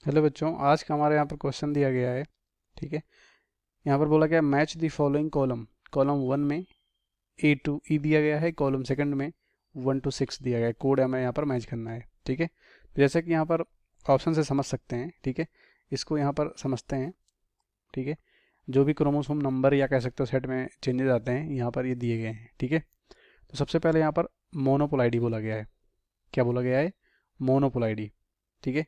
Hello बच्चों, आज का हमारे यहाँ पर क्वेश्चन दिया गया है। ठीक है, यहाँ पर बोला गया match the following column. Column 1 में A to E दिया गया है, कॉलम सेकंड में 1 to 6 दिया गया है। कोड हमें यहाँ पर मैच करना है। ठीक है, जैसे कि यहाँ पर ऑप्शन से समझ सकते हैं। ठीक है, इसको यहाँ पर समझते हैं। ठीक है, जो भी क्रोमोसोम नंबर या कह सकते हो सेट में चेंजेस आते हैं यहाँ पर ये दिए गए हैं। ठीक है, तो सबसे पहले यहाँ पर मोनोपोलाइडी बोला गया है। क्या बोला गया है? मोनोपोलाइडी। ठीक है,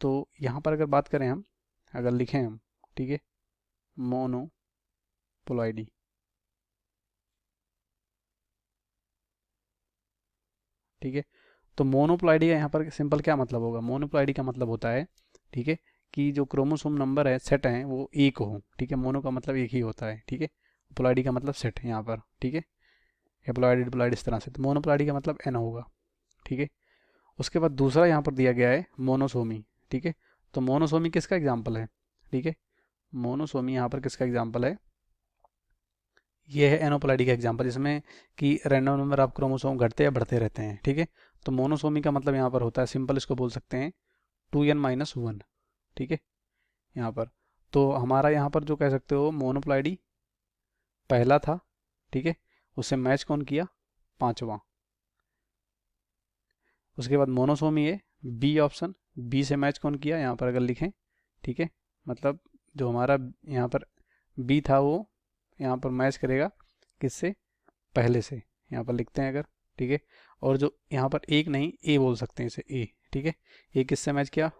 तो यहाँ पर अगर बात करें हम, अगर लिखें हम, ठीक है, मोनोपोलाइडी। ठीक है, तो मोनोपोलाइडी का यहाँ पर सिंपल क्या मतलब होगा? मोनोपोलाइडी का मतलब होता है, ठीक है, कि जो क्रोमोसोम नंबर है सेट है वो एक हो। ठीक है, मोनो का मतलब एक ही होता है। ठीक है, पोलाइडी का मतलब सेट है यहाँ पर। ठीक है, हेप्लॉइड डिप्लॉइड इस तरह से, तो मोनोपोलाइडी का मतलब एन होगा। ठीक है, उसके बाद दूसरा यहाँ पर दिया गया है मोनोसोमी। ठीक है, तो मोनोसोमी किसका एग्जाम्पल है? ठीक है, मोनोसोमी यहाँ पर किसका एग्जाम्पल है? ये है एनोप्लाइडी का एग्जांपल, जिसमें कि रैंडम नंबर ऑफ क्रोमोसोम घटते या बढ़ते रहते हैं। ठीक है, तो मोनोसोमी का मतलब यहाँ पर होता है, सिंपल इसको बोल सकते हैं 2n-1। ठीक है, यहाँ पर तो हमारा यहाँ पर जो कह सकते हो मोनोप्लाइडी पहला था। ठीक है, उससे मैच कौन किया? पांचवा। उसके बाद मोनोसोमी है बी ऑप्शन, बी से मैच कौन किया यहाँ पर अगर लिखें? ठीक है, मतलब जो हमारा यहाँ पर बी था वो यहाँ पर मैच करेगा किससे? पहले से। यहाँ पर लिखते हैं अगर। ठीक है, और जो यहाँ पर एक नहीं, ए बोल सकते हैं इसे, ए। ठीक है, ए किससे मैच किया?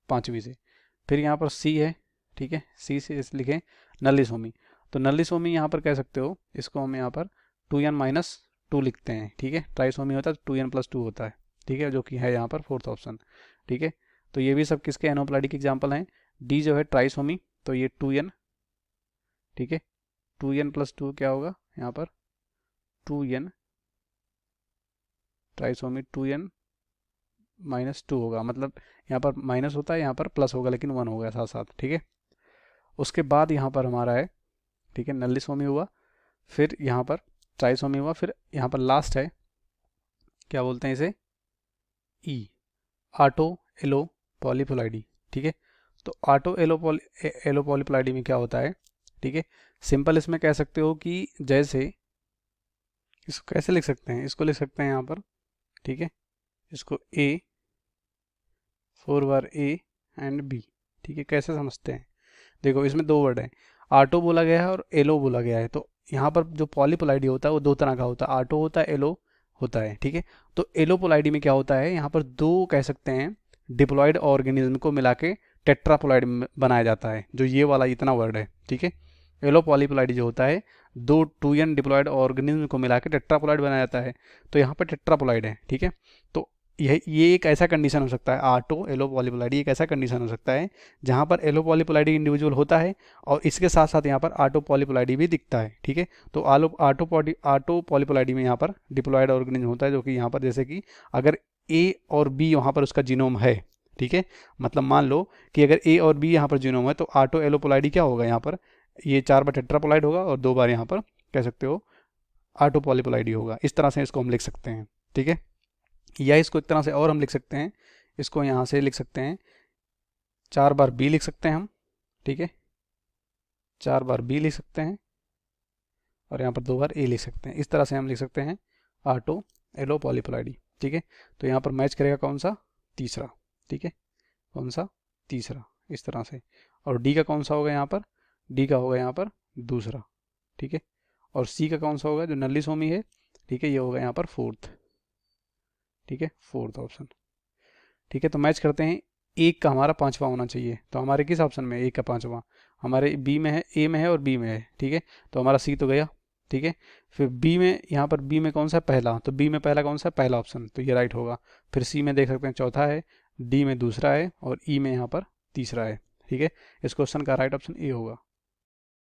पांचवी से। फिर यहाँ पर सी है। ठीक है, सी से इस लिखें नल्लिसोमी। तो नल्लिसोमी यहाँ पर कह सकते हो, इसको हम यहाँ पर 2n-2 लिखते हैं। ठीक है, ट्राइसोमी होता है तो 2n+2 होता है। ठीक है, जो कि है यहाँ पर फोर्थ ऑप्शन। ठीक है, तो ये भी सब किसके एनोप्लाइडी के एग्जाम्पल हैं। डी जो है ट्राइसोमी, तो ये 2n। ठीक है, 2n+2 क्या होगा यहाँ पर? 2n, ट्राइसोमी 2n-2 होगा, मतलब यहाँ पर माइनस होता है, यहाँ पर प्लस होगा, लेकिन 1 होगा साथ साथ। ठीक है, उसके बाद यहाँ पर हमारा है, ठीक है, नल्लिसोमी हुआ, फिर यहाँ पर ट्राइसोमी हुआ, फिर यहाँ पर लास्ट है, क्या बोलते हैं इसे? ई, आटो एलो पॉलीपोलाइडी। ठीक है, तो आटो एलो पॉलीपोलाइडी में क्या होता है? ठीक है, सिंपल इसमें कह सकते हो कि जैसे, इसको कैसे लिख सकते हैं? इसको लिख सकते हैं यहाँ पर, ठीक है, इसको ए, 4 बार ए एंड बी। ठीक है, कैसे समझते हैं? देखो इसमें दो वर्ड है, आटो बोला गया है और एलो बोला गया है। तो यहाँ पर जो पॉलीपोलाइडी होता है वो दो तरह का होता है, आटो होता है, एलो होता है। ठीक है, तो एलोपोलाइडी में क्या होता है, यहाँ पर दो कह सकते हैं डिप्लॉयड ऑर्गेनिज्म को मिला के टेट्रापोलाइड बनाया जाता है, जो ये वाला इतना वर्ड है। ठीक है, एलो पॉलीपोलाइडी जो होता है, दो 2n डिप्लॉयड ऑर्गेनिज्म को मिला के टेट्रापोलाइड बनाया जाता है, तो यहाँ पर टेट्रापोलाइड है। ठीक है, तो ये एक ऐसा कंडीशन हो सकता है, आटो एलो पॉलीपोलाइडी एक ऐसा कंडीशन हो सकता है जहाँ पर एलो पॉलीपोलाइडी इंडिविजुअल होता है और इसके साथ साथ यहाँ पर आटो पॉलीपोलाइडी भी दिखता है। ठीक है, तो आटो पॉलीपोलाइडी में यहाँ पर डिप्लॉयड ऑर्गेनिज्म होता है, जो कि यहाँ पर जैसे कि अगर ए और बी वहाँ पर उसका जीनोम है। ठीक है, मतलब मान लो कि अगर ए और बी यहाँ पर जीनोम है, तो आटो एलोपोलाइडी क्या होगा यहाँ पर? ये 4 बार टेट्रापोलाइड होगा और 2 बार यहाँ पर कह सकते हो आटो पॉलीपोलाइडी होगा। इस तरह से इसको हम लिख सकते हैं। ठीक है, या इसको एक तरह से और हम लिख सकते हैं, इसको यहाँ से लिख सकते हैं 4 बार बी लिख सकते हैं हम। ठीक है, 4 बार बी लिख सकते हैं और यहाँ पर 2 बार ए लिख सकते हैं। इस तरह से हम लिख सकते हैं आटो एलो पॉलीपोलाइडी। ठीक है, तो यहाँ पर मैच करेगा कौन सा? तीसरा। ठीक है, कौन सा? तीसरा, इस तरह से। और डी का कौन सा होगा यहाँ पर? डी का होगा यहाँ पर दूसरा। ठीक है, और सी का कौन सा होगा? जो नल्लिसोमी है, ठीक है, ये होगा यहाँ पर फोर्थ। ठीक है, फोर्थ ऑप्शन। ठीक है, तो मैच करते हैं, एक का हमारा पांचवा होना चाहिए, तो हमारे किस ऑप्शन में? एक का पांचवा हमारे बी में है, ए में है और बी में है। ठीक है, तो हमारा सी तो गया। ठीक है, फिर बी में, यहाँ पर बी में कौन सा है? पहला, तो बी में पहला कौन सा है? पहला ऑप्शन, तो ये राइट होगा। फिर सी में देख सकते हैं चौथा है, डी में दूसरा है और ई में यहाँ पर तीसरा है। ठीक है, इस क्वेश्चन का राइट ऑप्शन ए होगा।